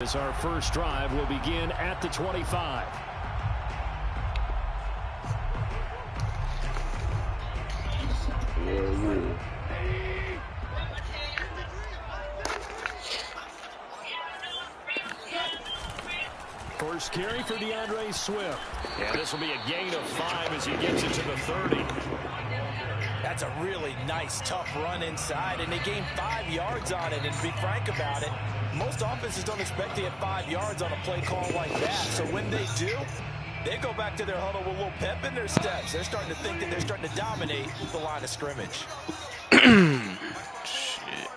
As our first drive will begin at the 25. First carry for DeAndre Swift. And this will be a gain of 5 as he gets it to the 30. That's a really nice, tough run inside, and they gained 5 yards on it. And to be frank about it, most offenses don't expect to get 5 yards on a play call like that. So when they do, they go back to their huddle with a little pep in their steps. They're starting to think that they're starting to dominate the line of scrimmage. Shit.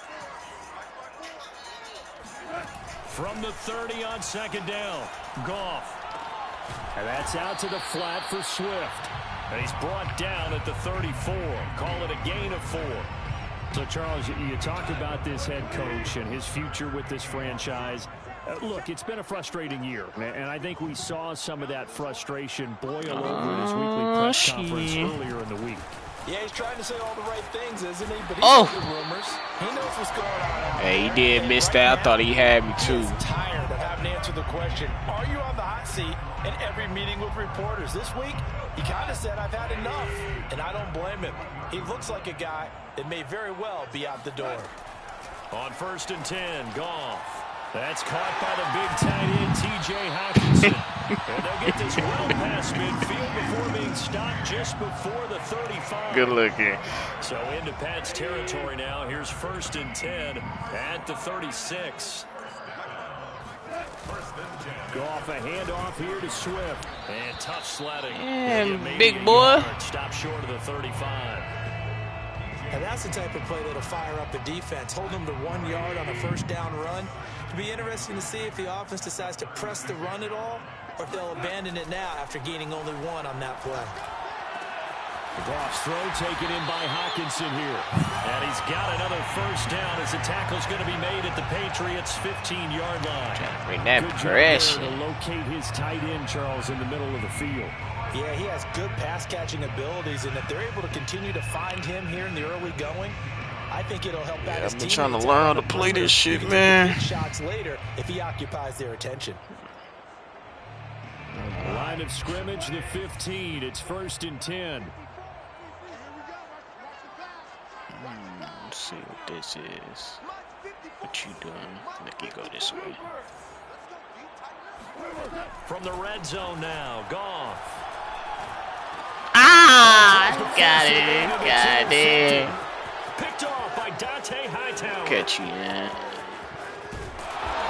From the 30 on second down, Goff. And that's out to the flat for Swift. And he's brought down at the 34. Call it a gain of 4. So, Charles, you talk about this head coach and his future with this franchise. Look, it's been a frustrating year, and I think we saw some of that frustration boil over in his weekly press conference earlier in the week. Yeah, he's trying to say all the right things, isn't he? But he's the rumors. He knows what's going on. Hey, he did miss that. I thought he had me too. He's tired of having to answer the question, are you on the hot seat in every meeting with reporters? This week, he kind of said, I've had enough, and I don't blame him. He looks like a guy that may very well be out the door. On 1st and 10, Goff. That's caught by the big tight end, T.J. Hockenson. And they'll get this well past midfield before being stopped just before the 35. Good looking. So into Pat's territory now. Here's 1st and 10 at the 36. Goff a handoff here to Swift. And tough sledding. And big boy. Stop short of the 35. And that's the type of play that'll fire up the defense. Hold them to 1 yard on a first down run. It'll be interesting to see if the offense decides to press the run at all, or if they'll abandon it now after gaining only 1 on that play. Goff's throw taken in by Hockenson here. And he's got another first down as the tackle's going to be made at the Patriots' 15-yard line. Bring that pressure to locate his tight end, Charles, in the middle of the field. Yeah, he has good pass-catching abilities, and if they're able to continue to find him here in the early going, I think it'll help out his team. I've been trying to learn how to play this shit, man. Shots later if he occupies their attention. Line of scrimmage, the 15. It's 1st and 10. Let's see what this is. What you doing? Let you go this way. From the red zone now, Goff. Got it. Picked off by Dante Hightower. Catch you, man.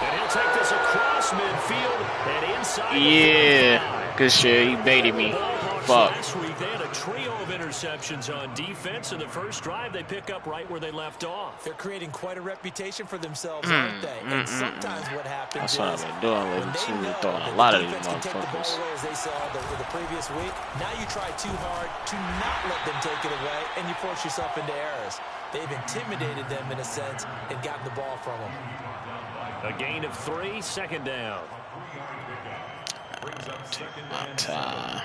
And he'll take this across midfield and inside. Yeah, good shit. He baited me. Fuck. Last week they had a trio of interceptions on defense. In the first drive, they pick up right where they left off. They're creating quite a reputation for themselves, aren't they? And sometimes what happens that's what I've been doing lately too. Throwing a lot of these motherfuckers. As they saw the previous week, now you try too hard to not let them take it away, and you force yourself into errors. They've intimidated them in a sense and gotten the ball from them. A gain of 3, second down. Take my time.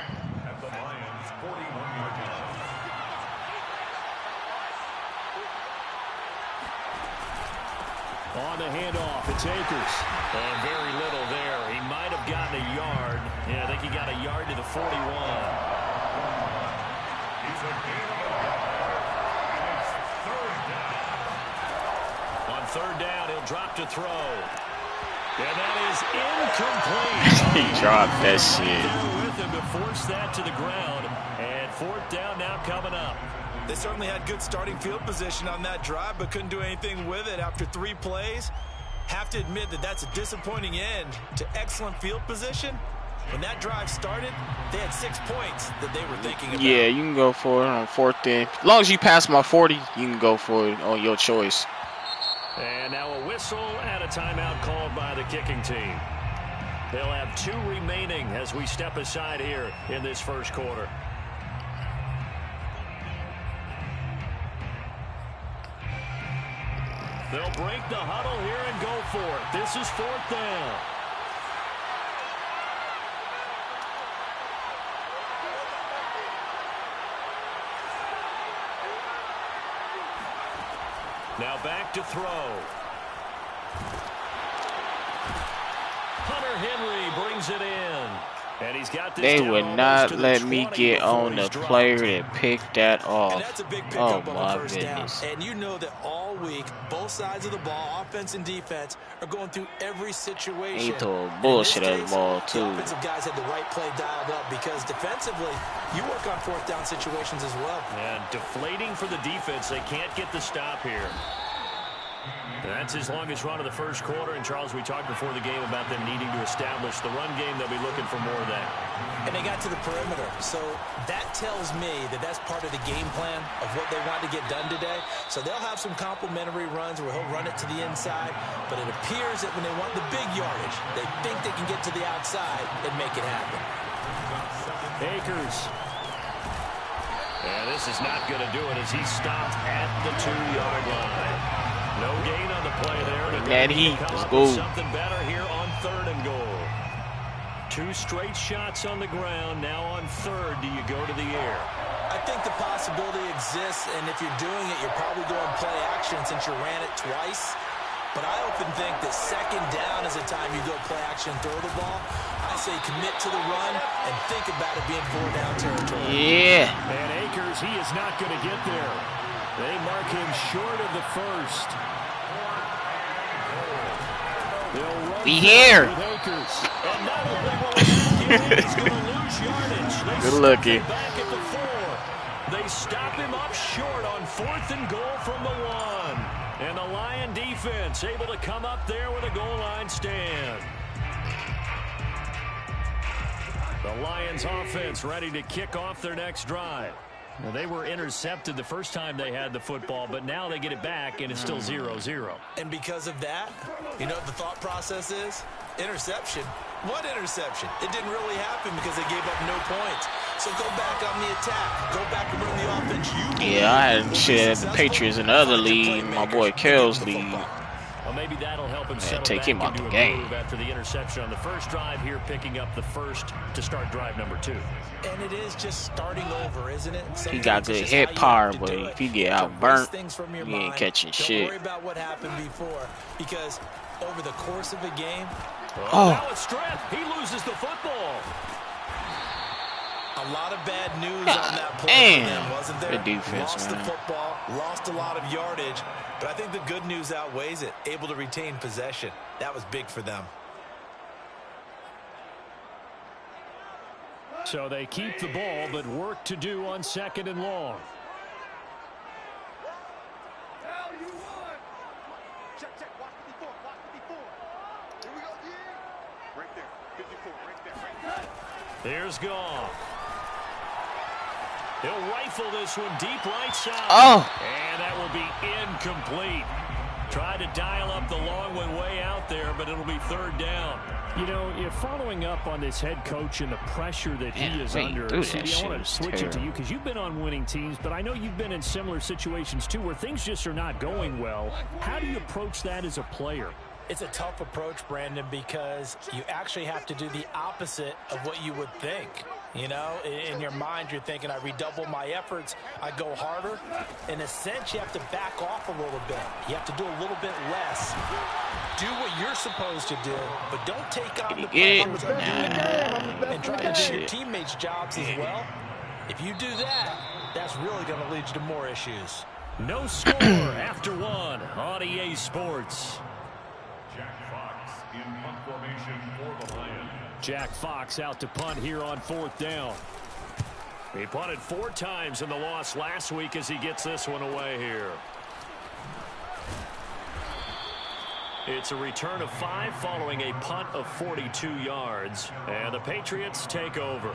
On the handoff, it's Akers. And very little there. He might have gotten a yard. Yeah, I think he got a yard to the 41. On 3rd down, he'll drop to throw. And that is incomplete. He dropped that shit. With him to force that to the ground. And 4th down now coming up. They certainly had good starting field position on that drive, but couldn't do anything with it after 3 plays. Have to admit that that's a disappointing end to excellent field position. When that drive started, they had 6 points that they were thinking about. Yeah, you can go for it on 4th and. As long as you pass my 40, you can go for it on your choice. And now a whistle and a timeout called by the kicking team. They'll have 2 remaining as we step aside here in this first quarter. They'll break the huddle here and go for it. This is 4th down. Now back to throw. Hunter Henry brings it in. And he's got this They down would almost not to the let me 20 get before on the he's dropped. player that picked that And off. that's a big Oh pickup of a my first goodness. down. And you know that all week, both sides of the ball, offense and defense, are going through every situation. He threw And in bullshit this at the case, ball the too. offensive guys had the right play dialed up because defensively, you work on fourth down situations as well. And deflating for the defense. They can't get the stop here. And that's his longest run of the first quarter. And, Charles, we talked before the game about them needing to establish the run game. They'll be looking for more of that. And they got to the perimeter. So that tells me that that's part of the game plan of what they want to get done today. So they'll have some complimentary runs where he'll run it to the inside. But it appears that when they want the big yardage, they think they can get to the outside and make it happen. Akers. And this is not going to do it as he stopped at the 2-yard line. No gain on the play there. But That heat, let's go. Something better here on 3rd and goal. 2 straight shots on the ground. Now on 3rd, do you go to the air? I think the possibility exists, and if you're doing it, you're probably going play action since you ran it twice. But I often think that 2nd down is the time you go play action and throw the ball. I say commit to the run and think about it being 4-down territory. Yeah. And Akers, he is not going to get there. They mark him short of the first. Be here. Good looking. Back at the 4. They stop him up short on 4th and goal from the 1. And the Lion defense able to come up there with a goal line stand. The Lions offense ready to kick off their next drive. Well, they were intercepted the first time they had the football, but now they get it back, and it's still 0-0. And because of that, you know what the thought process is? Interception. What interception? It didn't really happen because they gave up no points. So go back on the attack. Go back and run the offense. Yeah, I had shit at the Patriots in the other league, my boy Carroll's league. Well, maybe that'll help him settle take back him out into the a game. groove after the interception on the first drive here, picking up the first to start drive number 2. And it is just starting over, isn't it? He got good hit power, but if he get out burnt, he ain't catching shit. Don't worry about what happened before, because over the course of a game, now with strength, he loses the football. a lot of bad news on that play for them, wasn't there? Good defense, lost man. the football, lost a lot of yardage, but I think the good news outweighs it. Able to retain possession. That was big for them. So they keep the ball, but work to do on 2nd and long. There's Goff. He'll rifle this one deep right side. Oh. And that will be incomplete. Tried to dial up the long one way out there, but it'll be 3rd down. You know, you're following up on this head coach and the pressure that he is under. CD, I want to switch it to you because you've been on winning teams, but I know you've been in similar situations too where things just are not going well. How do you approach that as a player? It's a tough approach, Brandon, because you actually have to do the opposite of what you would think. You know, in your mind, you're thinking, I redouble my efforts, I go harder. In a sense, you have to back off a little bit. You have to do a little bit less. Do what you're supposed to do, but don't take on the pressure and try to do your teammates' jobs as well. If you do that, that's really going to lead you to more issues. No score after 1 on EA Sports. Jack Fox out to punt here on 4th down. He punted 4 times in the loss last week as he gets this one away here. It's a return of 5 following a punt of 42 yards. And the Patriots take over.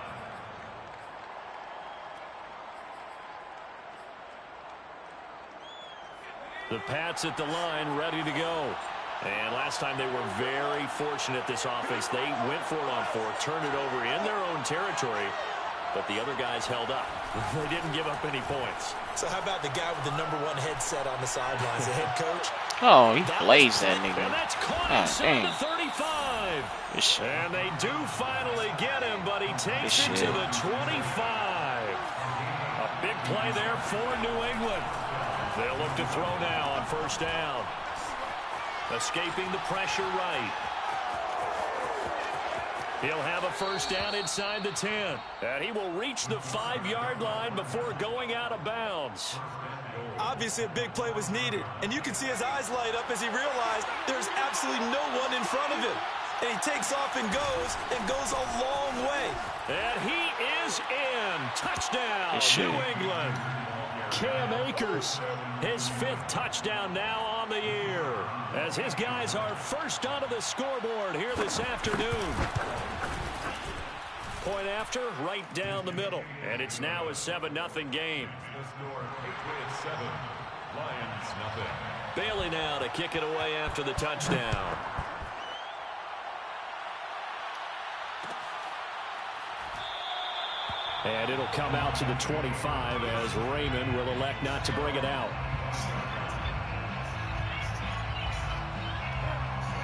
The Pats at the line ready to go. And last time they were very fortunate, this offense. They went for it on 4th, turned it over in their own territory, but the other guys held up. They didn't give up any points. So how about the guy with the #1 headset on the sidelines, the head coach? Oh, he blazed that nigga. And that's caught inside the 35. And they do finally get him, but he takes it to the 25. A big play there for New England. They'll look to throw now on 1st down. Escaping the pressure right. He'll have a first down inside the 10. And he will reach the 5-yard line before going out of bounds. Obviously, a big play was needed. And you can see his eyes light up as he realized there's absolutely no one in front of him. And he takes off and goes a long way. And he is in. Touchdown, New England. Cam Akers, his 5th touchdown now on the year, as his guys are first onto the scoreboard here this afternoon. Point after, right down the middle, and it's now a 7-0 game. Bailey now to kick it away after the touchdown. And it'll come out to the 25 as Raymond will elect not to bring it out.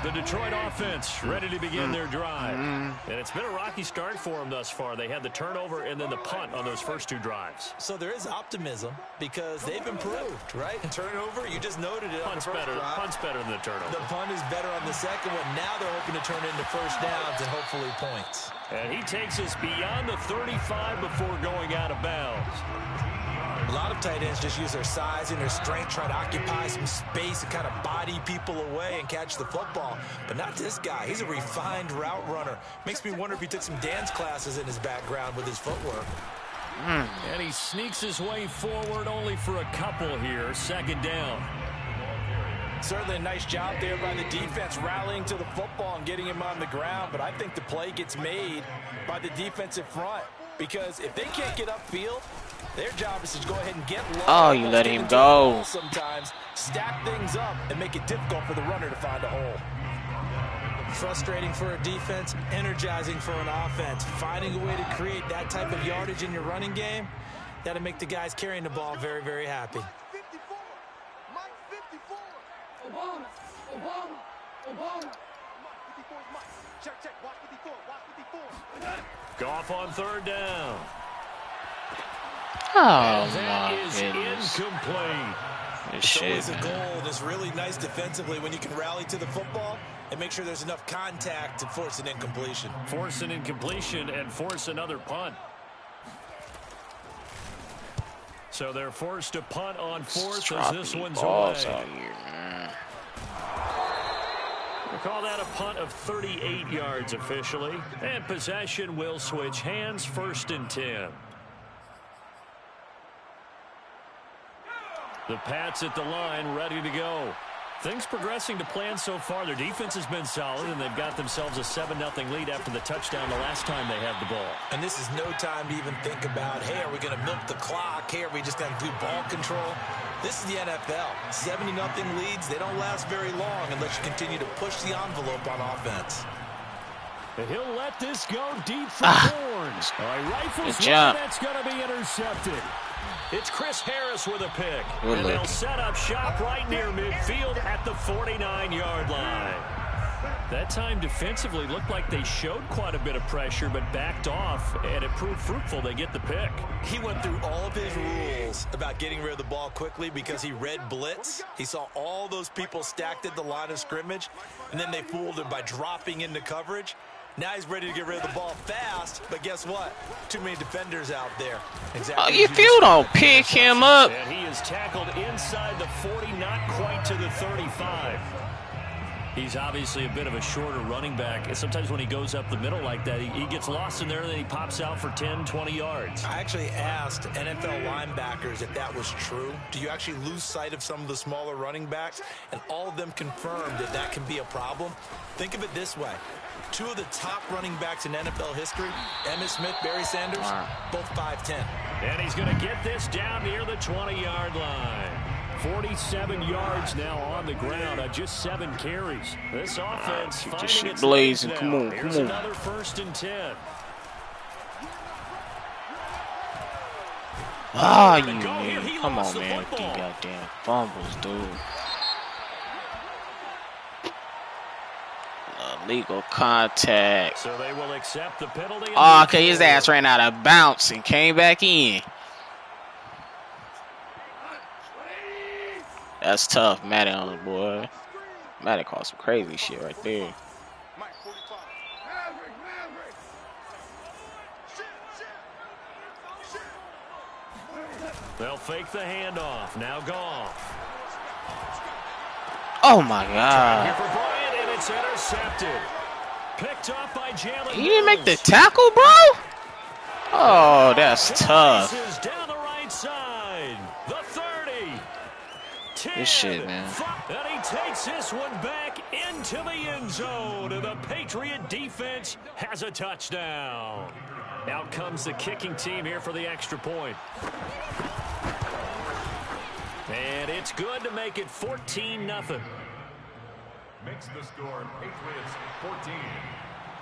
The Detroit offense ready to begin their drive. And it's been a rocky start for them thus far. They had the turnover and then the punt on those first 2 drives. So there is optimism because they've improved, right? And turnover, you just noted it. Punt's better than the turnover. The punt is better on the second one. Now they're hoping to turn it into first downs and hopefully points. And he takes us beyond the 35 before going out of bounds. A lot of tight ends just use their size and their strength, try to occupy some space and kind of body people away and catch the football. But not this guy. He's a refined route runner. Makes me wonder if he took some dance classes in his background with his footwork. And he sneaks his way forward only for a couple here. Second down. Certainly a nice job there by the defense rallying to the football and getting him on the ground. But I think the play gets made by the defensive front because if they can't get upfield, their job is to go ahead and get low. Oh, you let him go. Sometimes stack things up and make it difficult for the runner to find a hole. Frustrating for a defense, energizing for an offense. Finding a way to create that type of yardage in your running game, that'll make the guys carrying the ball very, very happy. Goff on third down. Oh, that my is goodness. incomplete. It's always a goal, and it's really nice defensively when you can rally to the football and make sure there's enough contact to force an incompletion. Force an incompletion and force another punt. So they're forced to punt on 4th as this one's away. We'll call that a punt of 38 yards officially. And possession will switch hands, 1st and 10. The Pats at the line, ready to go. Things progressing to plan so far. Their defense has been solid, and they've got themselves a 7-0 lead after the touchdown the last time they had the ball. And this is no time to even think about, hey, are we going to milk the clock? Hey, are we just going to do ball control? This is the NFL. 70-0 leads, they don't last very long unless you continue to push the envelope on offense. And he'll let this go deep for Horns. All right, rifles one, that's going to be intercepted. It's Chris Harris with a pick. And they'll set up shop right near midfield at the 49-yard line. That time defensively looked like they showed quite a bit of pressure but backed off, and it proved fruitful. They get the pick. He went through all of his rules about getting rid of the ball quickly because he read blitz. He saw all those people stacked at the line of scrimmage, and then they fooled him by dropping into coverage. Now he's ready to get rid of the ball fast, but guess what? Too many defenders out there. Exactly. If you don't pick him up. And he is tackled inside the 40, not quite to the 35. He's obviously a bit of a shorter running back. And sometimes when he goes up the middle like that, he gets lost in there, and then he pops out for 10, 20 yards. I actually asked NFL linebackers if that was true. Do you actually lose sight of some of the smaller running backs? And all of them confirmed that that can be a problem. Think of it this way. 2 of the top running backs in NFL history, Emmitt Smith, Barry Sanders, both 5'10". And he's going to get this down near the 20-yard line. 47 yards now on the ground on just 7 carries. This offense finding its blazing. Come on, Here's another 1st and 10. You come on, man. These goddamn fumbles, dude. Illegal contact. So they will accept the penalty. Oh, okay, his ass ran out of bounds and came back in. That's tough, Madden on the boy. Madden caught some crazy shit right there. They'll fake the handoff. Now Goff. Oh my God. Here for Bryant, and it's intercepted. Picked up by Jalen. He didn't make the tackle, bro? Oh, that's tough. Down the right side. The 30. 10, This shit, man. And he takes this one back into the end zone. And the Patriot defense has a touchdown. Out comes the kicking team here for the extra point. And it's good to make it 14-0. Makes the score Patriots 14,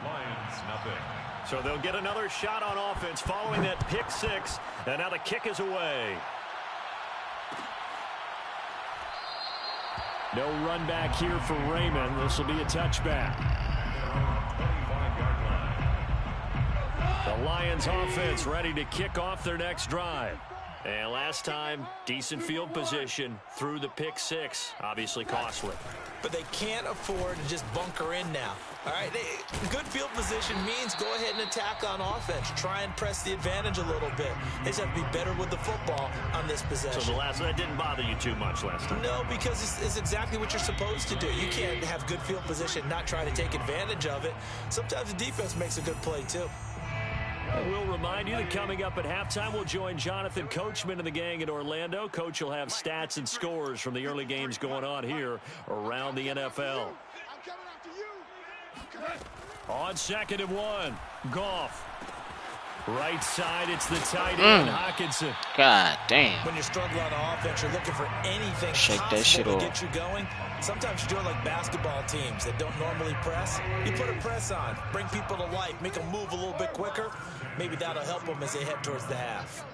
Lions nothing. So they'll get another shot on offense following that pick six. And now the kick is away. No run back here for Raymond. This will be a touchback. 25-yard line. The Lions offense ready to kick off their next drive. And last time, decent field position through the pick six. Obviously costly. But they can't afford to just bunker in now. All right, good field position means go ahead and attack on offense. Try and press the advantage a little bit. They just have to be better with the football on this possession. So that didn't bother you too much last time? No, because it's exactly what you're supposed to do. You can't have good field position, not try to take advantage of it. Sometimes the defense makes a good play, too. We'll remind you that coming up at halftime, we'll join Jonathan Coachman and the gang in Orlando. Coach will have stats and scores from the early games going on here around the NFL. On 2nd and 1, Goff. Right side, it's the tight end, Hockenson. God damn. When you're struggling on offense, you're looking for anything Shake possible that shit to off. get you going. Sometimes you do it like basketball teams that don't normally press. You put a press on, bring people to life, make them move a little bit quicker. Maybe that'll help them as they head towards the half.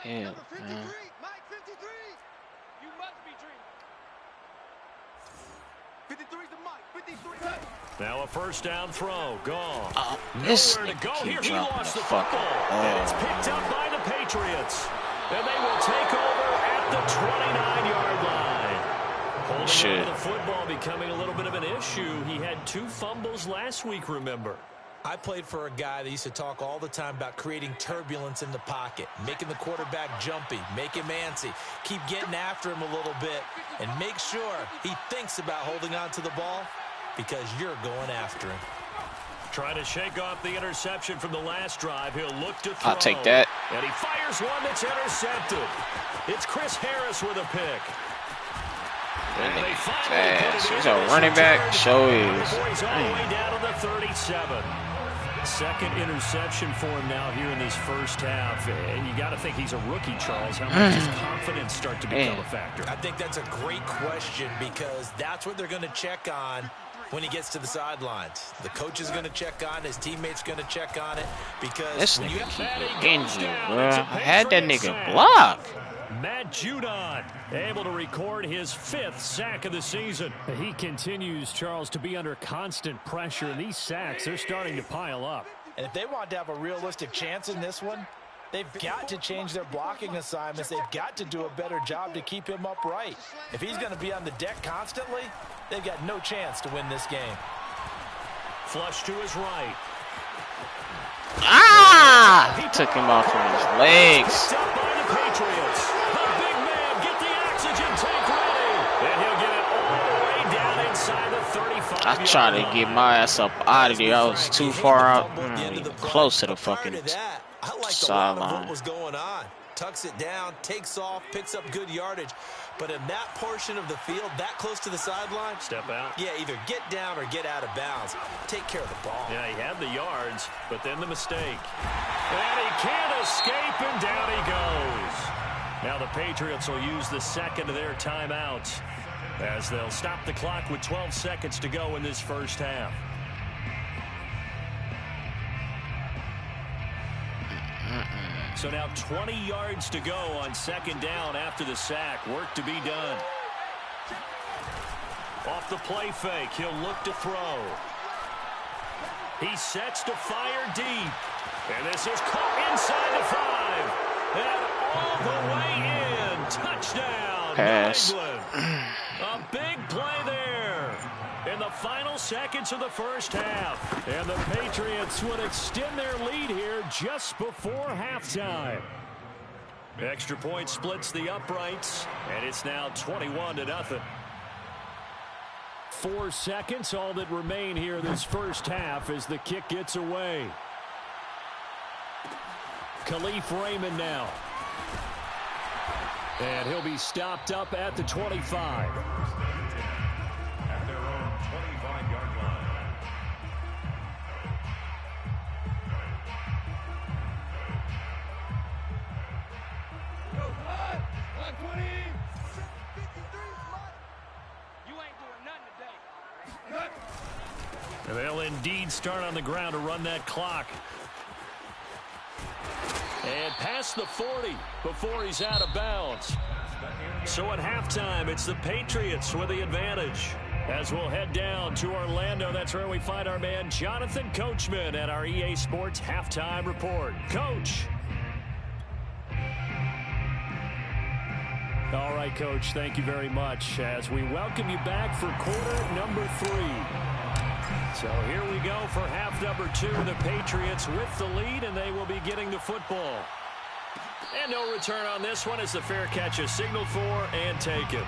The hell, man. Now a first down throw. Goff. This Nowhere to go keep here. He dropping lost the the fucking football. And it's picked up by the Patriots. And they will take over at the 29-yard line. Holding on to the football becoming a little bit of an issue. He had 2 fumbles last week, remember. I played for a guy that used to talk all the time about creating turbulence in the pocket, making the quarterback jumpy, make him antsy, keep getting after him a little bit, and make sure he thinks about holding on to the ball because you're going after him. Trying to shake off the interception from the last drive. He'll look to throw. I'll take that. And he fires one that's intercepted. It's Chris Harris with a pick. And they finally put it He's in a this running back. return. Show is. Before he's all the way down to the 37. Second interception for him now here in this first half. And you got to think he's a rookie, Charles. How much does confidence start to become a factor? I think that's a great question because that's what they're going to check on when he gets to the sidelines. The coach is going to check on it. His teammate's going to check on it because This when you nigga have keep getting you, bro. I had that nigga block. Matt Judon able to record his 5th sack of the season. He continues, Charles, to be under constant pressure, and these sacks, they're starting to pile up. And if they want to have a realistic chance in this one, they've got to change their blocking assignments. They've got to do a better job to keep him upright. If he's going to be on the deck constantly, they've got no chance to win this game. Flush to his right. Ah! He took him off from his legs. Picked up by the Patriots. The big man, get the oxygen tank ready. And he'll get it all the way down inside the 35. I tried to get my ass up out of there. I was too far out, close to the fucking I liked a lot of what sideline. was going on. Tucks it down, takes off, picks up good yardage. But in that portion of the field, that close to the sideline, Step out. yeah, either get down or get out of bounds. Take care of the ball. Yeah, he had the yards, but then the mistake. And he can't escape, and down he goes. Now the Patriots will use the second of their timeouts as they'll stop the clock with 12 seconds to go in this first half. So now 20 yards to go on 2nd down after the sack. Work to be done. Off the play fake, he'll look to throw. He sets to fire deep. And this is caught inside the 5. And all the way in. Touchdown. Pass. New England. A big play there in the final seconds of the first half. And the Patriots would extend their lead here just before halftime. Extra point splits the uprights, and it's now 21-0. 4 seconds, all that remain here this first half as the kick gets away. Khalif Raymond now. And he'll be stopped up at the 25. At their own 25-yard line. And they'll indeed start on the ground to run that clock. And past the 40 before he's out of bounds. So at halftime, it's the Patriots with the advantage. As we'll head down to Orlando, that's where we find our man Jonathan Coachman at our EA Sports Halftime Report. Coach. All right, Coach, thank you very much as we welcome you back for quarter number 3. So here we go for half number 2. The Patriots with the lead, and they will be getting the football. And no return on this one as the fair catch is signaled for and taken.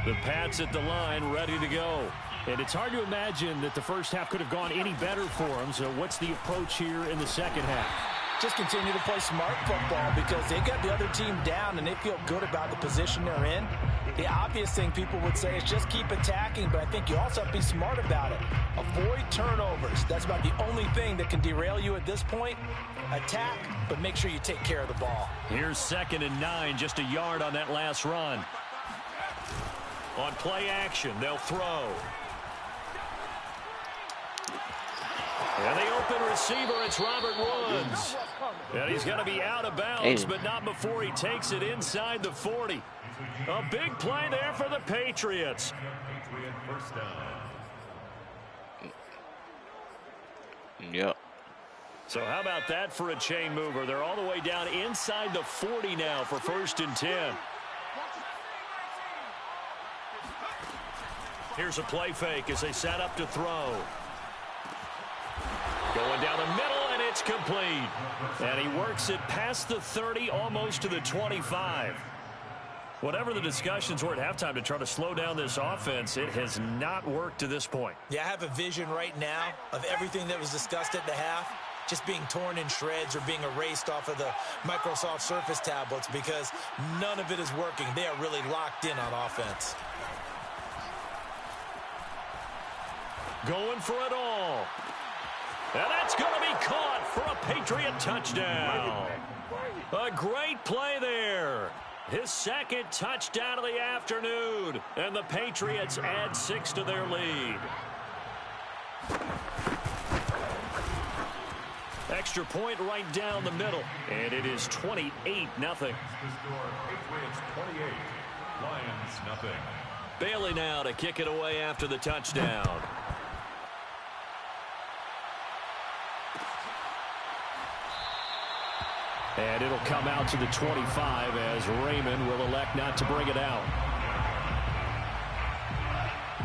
The Pats at the line ready to go. And it's hard to imagine that the first half could have gone any better for them. So what's the approach here in the second half? Just continue to play smart football because they got the other team down and they feel good about the position they're in. The obvious thing people would say is just keep attacking, but I think you also have to be smart about it. Avoid turnovers. That's about the only thing that can derail you at this point. Attack, but make sure you take care of the ball. Here's 2nd and 9, just a yard on that last run. On play action, they'll throw. And the open receiver, it's Robert Woods. And he's going to be out of bounds, but not before he takes it inside the 40. A big play there for the Patriots. Patriot first down. Yep. So how about that for a chain mover? They're all the way down inside the 40 now for 1st and 10. Here's a play fake as they set up to throw. Going down the middle, and it's complete. And he works it past the 30, almost to the 25. Whatever the discussions were at halftime to try to slow down this offense, it has not worked to this point. Yeah, I have a vision right now of everything that was discussed at the half just being torn in shreds or being erased off of the Microsoft Surface tablets because none of it is working. They are really locked in on offense. Going for it all. And that's going to be caught for a Patriot touchdown. A great play there. His 2nd touchdown of the afternoon. And the Patriots add 6 to their lead. Extra point right down the middle. And it is 28-0. The score, Patriots 28, Lions nothing. Bailey now to kick it away after the touchdown. And it'll come out to the 25 as Raymond will elect not to bring it out.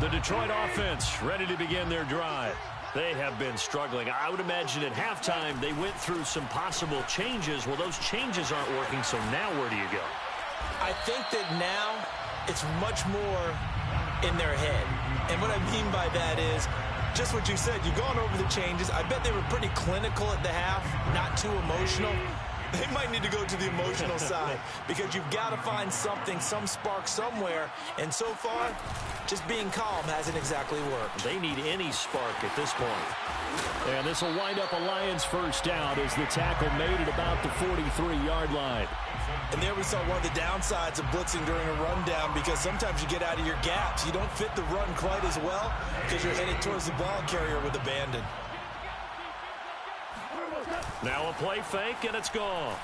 The Detroit offense ready to begin their drive. They have been struggling. I would imagine at halftime they went through some possible changes. Well, those changes aren't working, so now where do you go? I think that now it's much more in their head. And what I mean by that is just what you said. You've gone over the changes. I bet they were pretty clinical at the half, not too emotional. They might need to go to the emotional side because you've got to find something, some spark somewhere. And so far, just being calm hasn't exactly worked. They need any spark at this point. And this will wind up a Lions first down as the tackle made at about the 43-yard line. And there we saw one of the downsides of blitzing during a rundown because sometimes you get out of your gaps. You don't fit the run quite as well because you're headed towards the ball carrier with abandon. Now a play fake, and it's gone.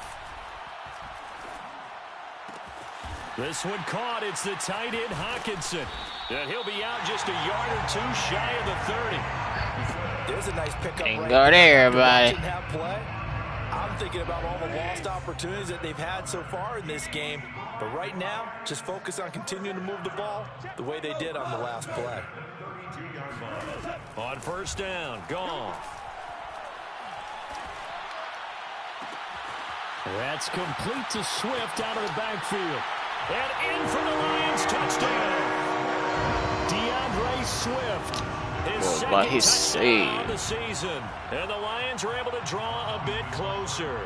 This one caught. It's the tight end, Hockenson. And he'll be out just a yard or two shy of the 30. There's a nice pickup. Ain't go there, everybody. I'm thinking about all the lost opportunities that they've had so far in this game. But right now, just focus on continuing to move the ball the way they did on the last play. On first down, Goff. That's complete to Swift out of the backfield. And in for the Lions, touchdown. DeAndre Swift. His second touchdown of the season. And the Lions are able to draw a bit closer.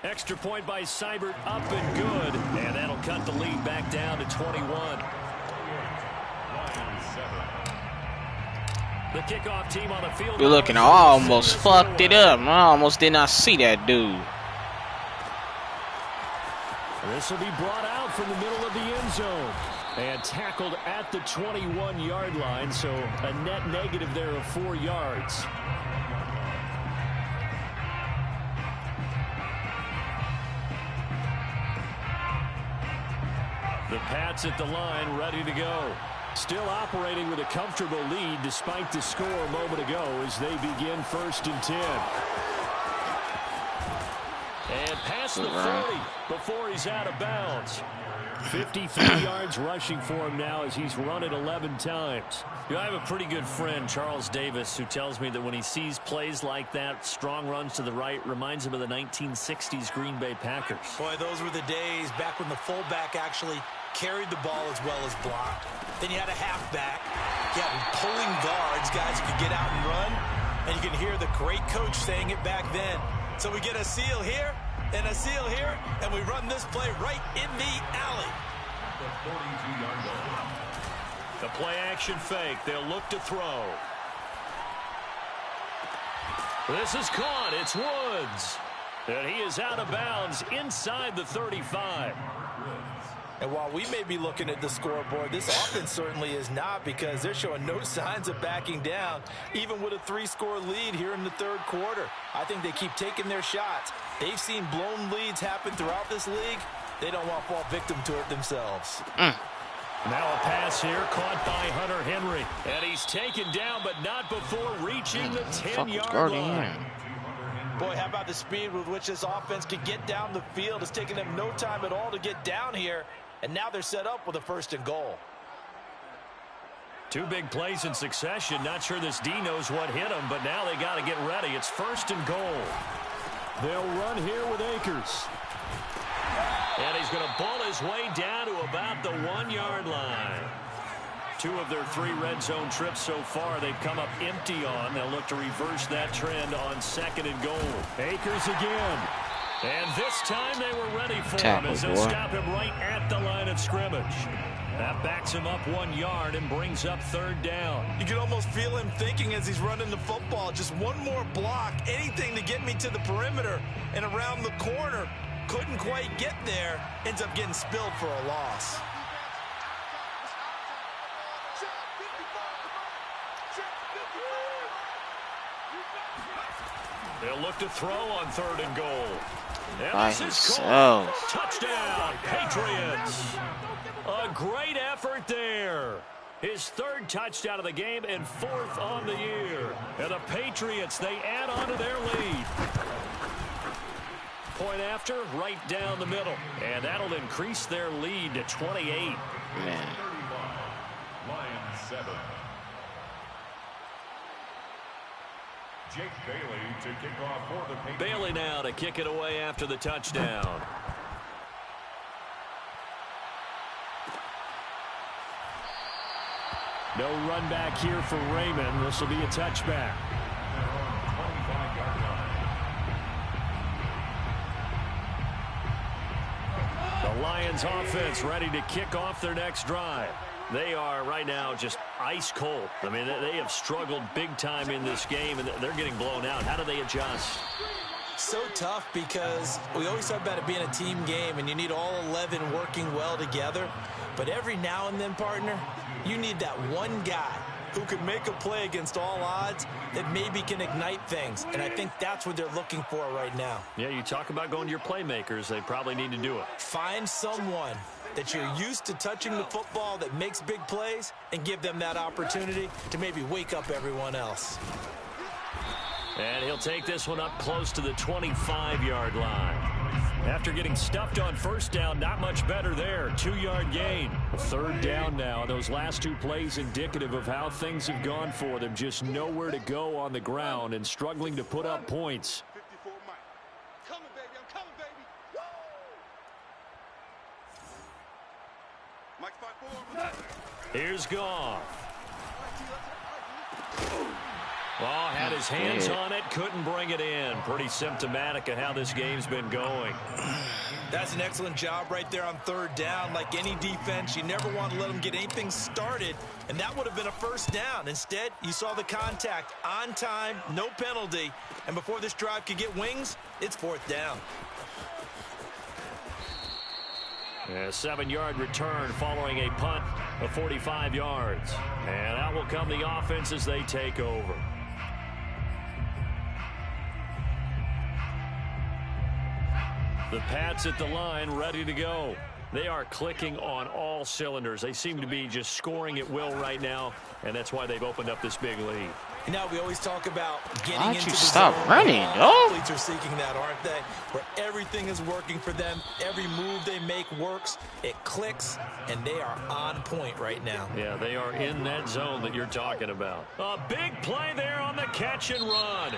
Extra point by Seibert, up and good. And that'll cut the lead back down to 21. The kickoff team on the field. You're looking, I almost fucked it up. I almost did not see that dude. This will be brought out from the middle of the end zone. And tackled at the 21-yard line, so a net negative there of 4 yards. The Pats at the line, ready to go. Still operating with a comfortable lead despite the score a moment ago as they begin 1st and 10. And past the 40 before he's out of bounds. 53 yards rushing for him now as he's run it 11 times. You know, I have a pretty good friend, Charles Davis, who tells me that when he sees plays like that, strong runs to the right, reminds him of the 1960s Green Bay Packers. Boy, those were the days back when the fullback actually carried the ball as well as blocked. Then you had a halfback. You had pulling guards, guys who could get out and run. And you can hear the great coach saying it back then. So we get a seal here and a seal here, and we run this play right in the alley. The play action fake. They'll look to throw. This is caught. It's Woods. And he is out of bounds inside the 35. And while we may be looking at the scoreboard, this offense certainly is not, because they're showing no signs of backing down, even with a 3-score lead here in the 3rd quarter. I think they keep taking their shots. They've seen blown leads happen throughout this league. They don't want to fall victim to it themselves. Now a pass here caught by Hunter Henry. And he's taken down, but not before reaching the 10-yard line. Boy, how about the speed with which this offense can get down the field? It's taken them no time at all to get down here. And now they're set up with a 1st and goal. 2 big plays in succession. Not sure this D knows what hit him, but now they got to get ready. It's 1st and goal. They'll run here with Akers. And he's going to ball his way down to about the 1-yard line. 2 of their 3 red zone trips so far they've come up empty on. They'll look to reverse that trend on 2nd and goal. Akers again. And this time they were ready for him as they'll stop him right at the line of scrimmage. That backs him up 1 yard and brings up 3rd down. You can almost feel him thinking as he's running the football. Just one more block, anything to get me to the perimeter and around the corner. Couldn't quite get there. Ends up getting spilled for a loss. They'll look to throw on 3rd and goal. And by himself. Touchdown, Patriots. A great effort there. His 3rd touchdown of the game and 4th on the year. And the Patriots, they add on to their lead. Point after, right down the middle. And that'll increase their lead to 28. Man. Lions 7. Jake Bailey to kick off for the Patriots. Bailey now to kick it away after the touchdown. No run back here for Raymond. This will be a touchback. The Lions offense ready to kick off their next drive. They are right now just ice cold. I mean, they have struggled big time in this game, and they're getting blown out. How do they adjust? So tough, because we always talk about it being a team game, and you need all 11 working well together. But every now and then, partner, you need that one guy who can make a play against all odds that maybe can ignite things. And I think that's what they're looking for right now. Yeah, you talk about going to your playmakers. They probably need to do it. Find someone that you're used to touching the football that makes big plays and give them that opportunity to maybe wake up everyone else. And he'll take this one up close to the 25-yard line. After getting stuffed on first down, not much better there. 2-yard gain. Third down now. Those last two plays indicative of how things have gone for them. Just nowhere to go on the ground and struggling to put up points. Here's Goff. Well, had his hands on it, couldn't bring it in. Pretty symptomatic of how this game's been going. That's an excellent job right there on third down. Like any defense, you never want to let them get anything started, and that would have been a first down. Instead, you saw the contact on time, no penalty, and before this drive could get wings, it's fourth down. A 7-yard return following a punt of 45 yards. And out will come the offense as they take over. The Pats at the line, ready to go. They are clicking on all cylinders. They seem to be just scoring at will right now, and that's why they've opened up this big lead. You know, we always talk about getting Why'd into you the stop zone. running, dog? Athletes are seeking that, aren't they? Where everything is working for them. Every move they make works. It clicks, and they are on point right now. Yeah, they are in that zone that you're talking about. A big play there on the catch and run.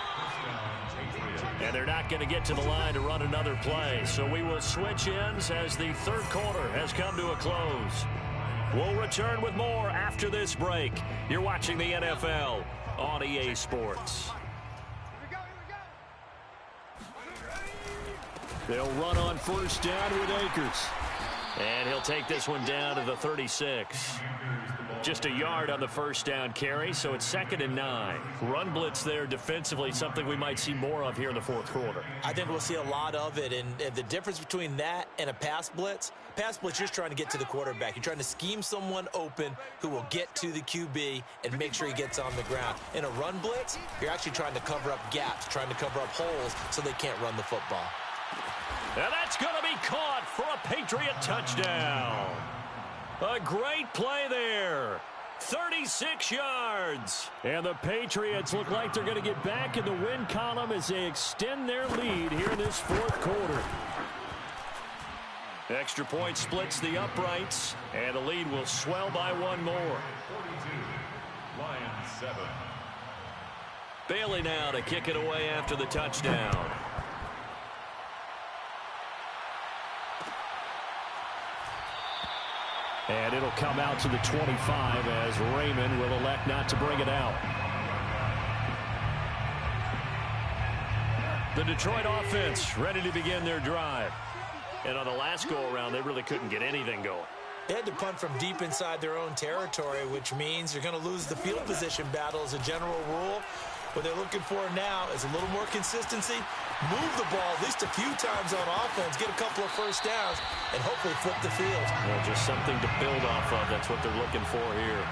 And they're not going to get to the line to run another play. So we will switch ends as the third quarter has come to a close. We'll return with more after this break. You're watching the NFL on EA Sports. They'll run on first down with Akers. And he'll take this one down to the 36. Just a yard on the first down carry, so it's 2nd and 9. Run blitz there defensively, something we might see more of here in the fourth quarter. I think we'll see a lot of it, and the difference between that and a pass blitz, you're just trying to get to the quarterback. You're trying to scheme someone open who will get to the QB and make sure he gets on the ground. In a run blitz, you're actually trying to cover up gaps, trying to cover up holes so they can't run the football. And that's going to be caught for a Patriot touchdown. A great play there. 36 yards. And the Patriots look like they're going to get back in the win column as they extend their lead here in this fourth quarter. Extra point splits the uprights, and the lead will swell by one more. 42, Lions 7. Bailey now to kick it away after the touchdown. And it'll come out to the 25 as Raymond will elect not to bring it out. The Detroit offense ready to begin their drive. And on the last go-around, they really couldn't get anything going. They had to punt from deep inside their own territory, which means you're going to lose the field position battle as a general rule. What they're looking for now is a little more consistency, move the ball at least a few times on offense, get a couple of first downs, and hopefully flip the field. Well, just something to build off of. That's what they're looking for here.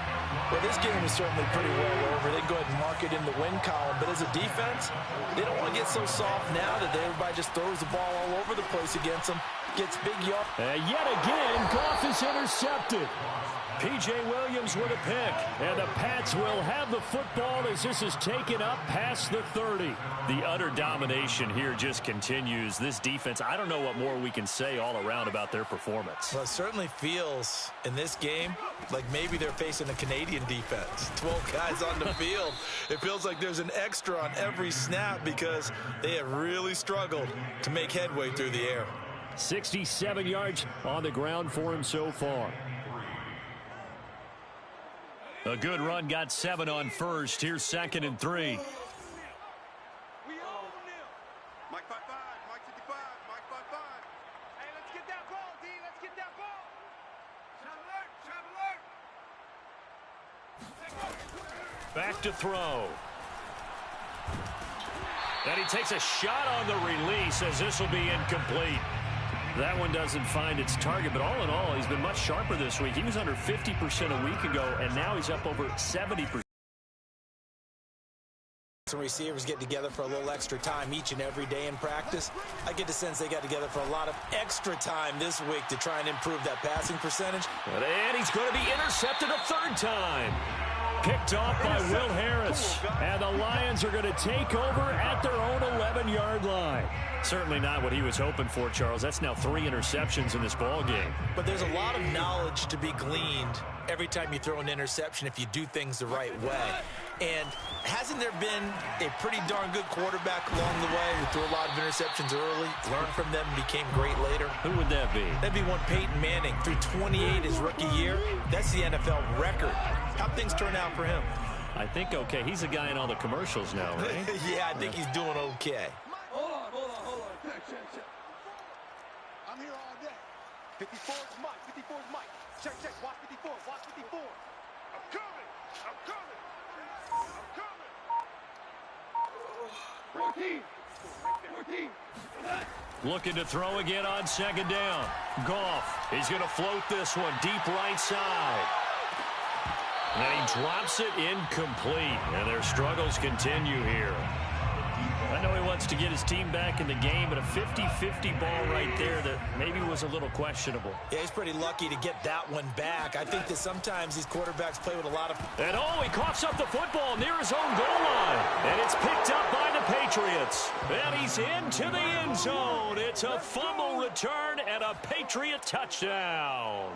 Well, this game is certainly pretty well over. They can go ahead and mark it in the win column. But as a defense, they don't want to get so soft now that everybody just throws the ball all over the place against them, gets big yards. Yet again, Goff is intercepted. P.J. Williams with a pick, and the Pats will have the football as this is taken up past the 30. The utter domination here just continues. This defense, I don't know what more we can say all around about their performance. Well, it certainly feels in this game like maybe they're facing a Canadian defense. 12 guys on the field. It feels like there's an extra on every snap because they have really struggled to make headway through the air. 67 yards on the ground for him so far. A good run, got 7 on first. Here's 2nd and 3. We own them. Mike 5-5, Mike 55, Mike 5-5. Hey, let's get that ball, D. Let's get that ball. Traveler. Back to throw. And he takes a shot on the release as this will be incomplete. That one doesn't find its target, but all in all, he's been much sharper this week. He was under 50% a week ago, and now he's up over 70%. Some receivers get together for a little extra time each and every day in practice. I get the sense they got together for a lot of extra time this week to try and improve that passing percentage. And he's going to be intercepted a third time. Picked off by Will Harris. And the Lions are going to take over at their own 11-yard line. Certainly not what he was hoping for, Charles. That's now 3 interceptions in this ball game. But there's a lot of knowledge to be gleaned every time you throw an interception if you do things the right way. And hasn't there been a pretty darn good quarterback along the way who threw a lot of interceptions early, learned from them, and became great later? Who would that be? That'd be one Peyton Manning. Threw 28 his rookie year. That's the NFL record. How'd things turn out for him? I think okay. He's a guy in all the commercials now, right? Yeah, I think he's doing okay. Hold on. Check. I'm here all day. 54 is Mike. 54 is Mike. Check. Watch 54. I'm coming. 14. Looking to throw again on second down. Goff. He's going to float this one deep right side. And then he drops it incomplete. And their struggles continue here. I know he wants to get his team back in the game, but a 50-50 ball right there that maybe was a little questionable. Yeah, he's pretty lucky to get that one back. I think that sometimes these quarterbacks play with a lot of... And he coughs up the football near his own goal line. And it's picked up by the Patriots. And he's into the end zone. It's a fumble return and a Patriot touchdown.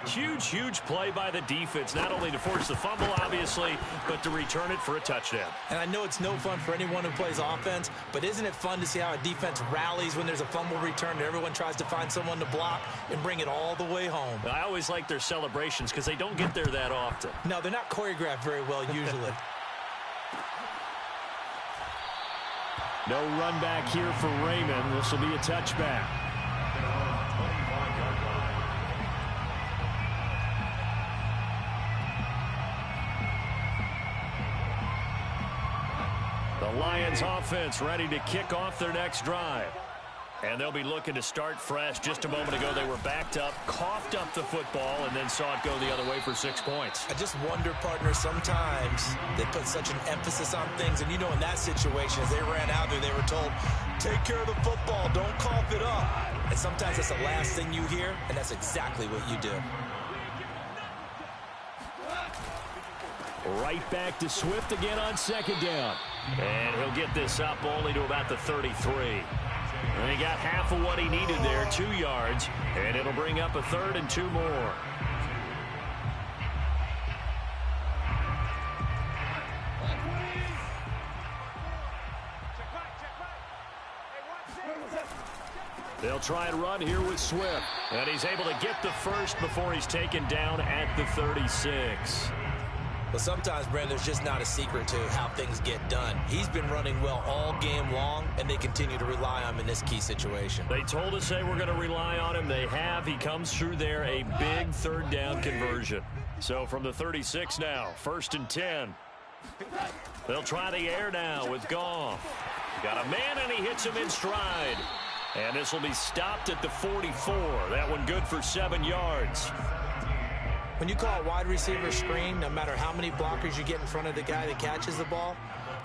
Huge play by the defense, not only to force the fumble, obviously, but to return it for a touchdown. And I know it's no fun for anyone who plays offense, but isn't it fun to see how a defense rallies when there's a fumble return and everyone tries to find someone to block and bring it all the way home? I always like their celebrations because they don't get there that often. No, they're not choreographed very well usually. No run back here for Raymond. This will be a touchback. The Lions offense ready to kick off their next drive. And they'll be looking to start fresh. Just a moment ago, they were backed up, coughed up the football, and then saw it go the other way for 6 points. I just wonder, partner, sometimes they put such an emphasis on things. And, you know, in that situation, as they ran out there, they were told, take care of the football, don't cough it up. And sometimes that's the last thing you hear, and that's exactly what you do. Right back to Swift again on second down. And he'll get this up only to about the 33. And he got half of what he needed there, 2 yards. And it'll bring up a 3rd and 2 more. They'll try and run here with Swift. And he's able to get the first before he's taken down at the 36. But sometimes, Brandon, there's just not a secret to how things get done. He's been running well all game long, and they continue to rely on him in this key situation. They told us they were going to rely on him. They have. He comes through there, a big 3rd down conversion. So from the 36 now, 1st and 10. They'll try the air now with Goff. Got a man, and he hits him in stride. And this will be stopped at the 44. That one good for 7 yards. When you call a wide receiver screen, no matter how many blockers you get in front of the guy that catches the ball,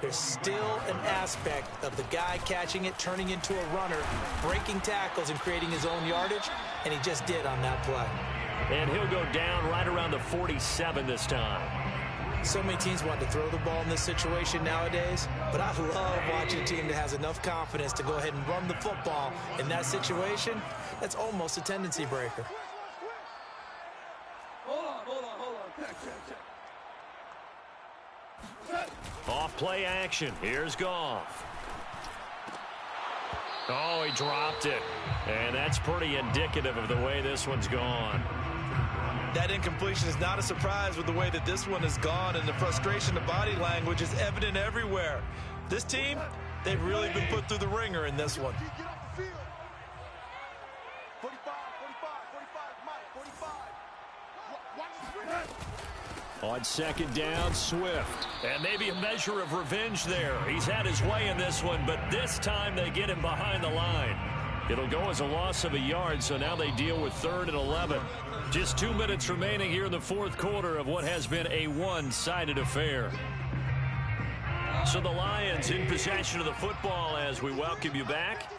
there's still an aspect of the guy catching it, turning into a runner, breaking tackles and creating his own yardage, and he just did on that play. And he'll go down right around the 47 this time. So many teams want to throw the ball in this situation nowadays, but I love watching a team that has enough confidence to go ahead and run the football in that situation. That's almost a tendency breaker. Off play action. Here's Goff. Oh, he dropped it. And that's pretty indicative of the way this one's gone. That incompletion is not a surprise with the way that this one has gone, and the frustration, the body language is evident everywhere. This team, they've really been put through the ringer in this one. On second down, Swift. And maybe a measure of revenge there. He's had his way in this one, but this time they get him behind the line. It'll go as a loss of a yard, so now they deal with 3rd and 11. Just 2 minutes remaining here in the 4th quarter of what has been a one-sided affair. So the Lions in possession of the football as we welcome you back.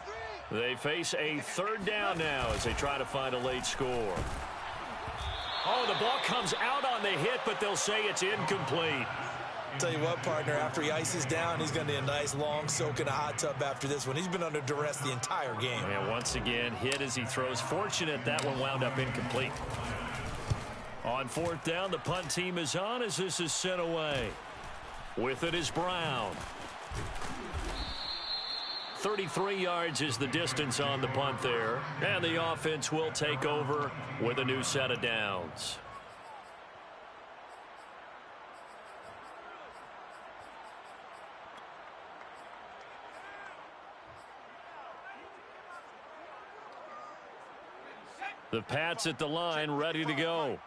They face a 3rd down now as they try to find a late score. Oh, the ball comes out on the hit, but they'll say it's incomplete. Tell you what, partner, after he ices down, he's going to need a nice long soak in a hot tub after this one. He's been under duress the entire game. And once again, hit as he throws. Fortunate that one wound up incomplete. On fourth down, the punt team is on as this is sent away. With it is Brown. 33 yards is the distance on the punt there. And the offense will take over with a new set of downs. The Pats at the line ready to go.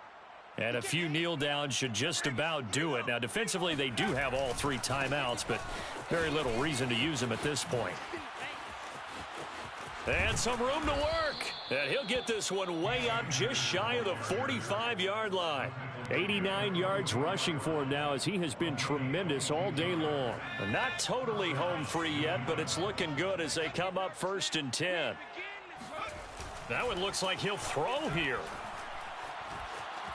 And a few kneel downs should just about do it. Now, defensively, they do have all 3 timeouts, but very little reason to use them at this point. And some room to work. And he'll get this one way up just shy of the 45-yard line. 89 yards rushing for him now as he has been tremendous all day long. And not totally home free yet, but it's looking good as they come up 1st and 10. That one looks like he'll throw here.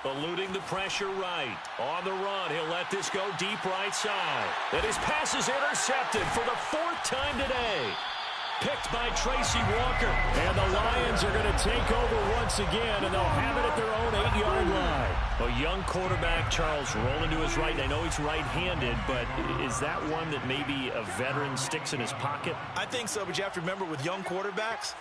Eluding the pressure right. On the run, he'll let this go deep right side. And his pass is intercepted for the 4th time today. Picked by Tracy Walker. And the Lions are going to take over once again, and they'll have it at their own 8-yard line. A young quarterback, Charles, rolling to his right. I know he's right-handed, but is that one that maybe a veteran sticks in his pocket? I think so, but you have to remember with young quarterbacks,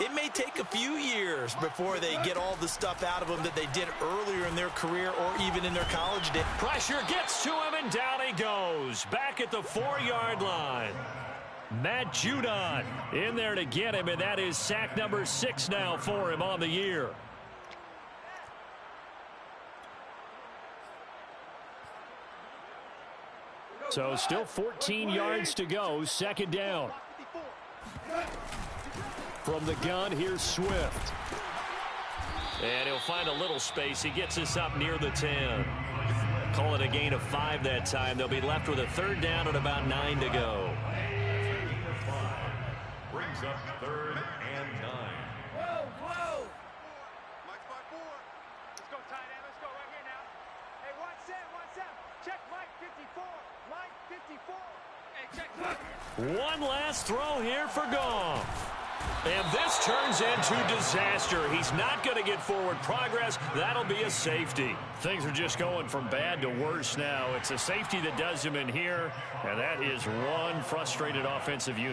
it may take a few years before they get all the stuff out of them that they did earlier in their career or even in their college days. Pressure gets to him, and down he goes. Back at the 4-yard line. Matt Judon in there to get him, and that is sack number 6 now for him on the year. So still 14 yards to go, 2nd down. From the gun, here's Swift. And he'll find a little space. He gets us up near the 10. Call it a gain of 5 that time. They'll be left with a 3rd down and about 9 to go. Brings up 3rd and 9. Whoa, whoa. Mike spot 4. Let's go tight end. Let's go right here now. Hey, watch that. Check Mike 54. Mike 54. Hey, check Mike. One last throw here for Goff. And this turns into disaster. He's not going to get forward progress. That'll be a safety. Things are just going from bad to worse now. It's a safety that does him in here, and that is one frustrated offensive unit.